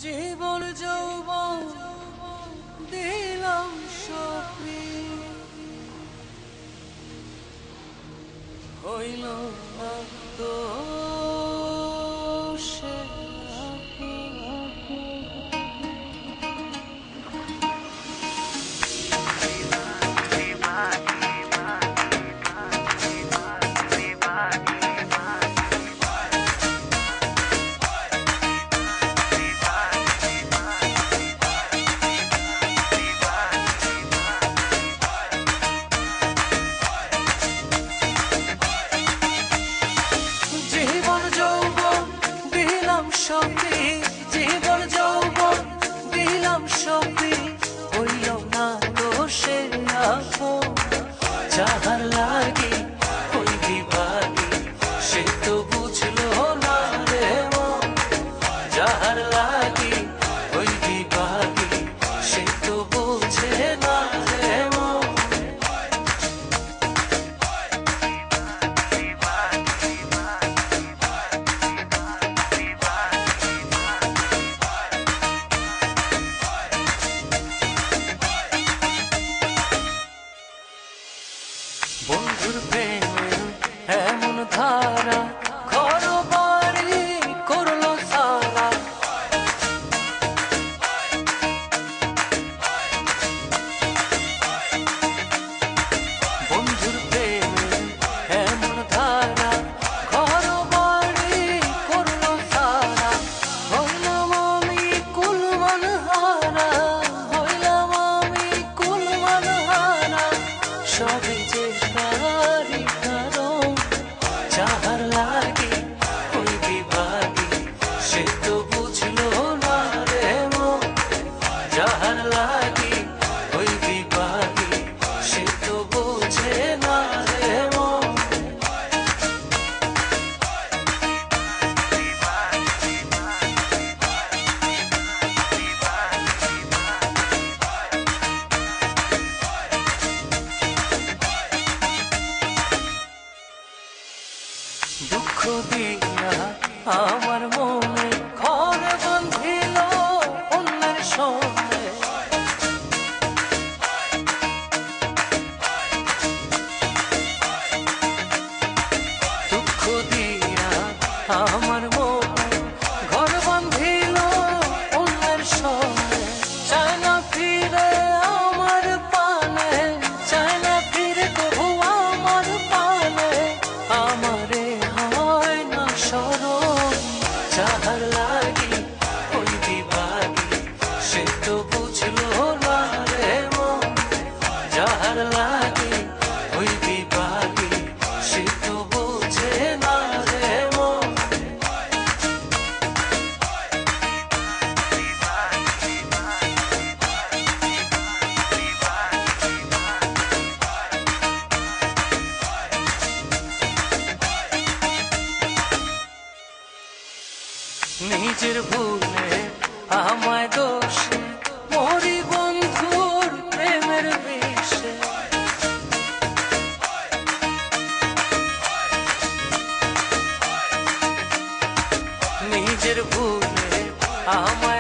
জীবন যৌবন দিলাম সপরি, হইল না তো সে জীবন যৌবন দিলাম সপি, হইল না তো সে আপন। যাহার লাগি হইবি ভাগি সে তো বুঝলো না রে মন। যাহার লাগি হইবি ভাগি সে তো বুঝে না রে মন। বন্ধুর প্রেমের এমন ধারা ঘর বাড়ি করলো সারা। বন্ধুর প্রেমের এমন ধারা ঘর বাড়ি করলো সারা। হইলাম আমি কুলমান হারা, হইলাম আমি কুলমান হারা। সবই যে তারি কারণ, যাহার লাগি হইবি ভাগি সে তো বুঝলো না রে মন। যাহার লাগি হইবি ভাগি সে তো বুঝে না রে মন। দুঃখ দিয়া আমার মনে ঘর বাঁধিল অন্যের সঙ্গে। দুঃখ দিয়া আমার মনে ঘর বাঁধিল অন্যের সঙ্গে। চায় না ফিরে আমার পানে, চায় না ফিরে কবু আমার পানে। আমারে হয় না স্মরণ, যাহার লাগি হইবি ভাগি সে তো বুঝলো না রে মন। যাহার লাগি হইবি ভাগি সে তো বুঝে না রে মন। নিজের ভুলে আমায় দোষে মরি বন্ধুর প্রেমের বিষে। নিজের ভুলে আমায়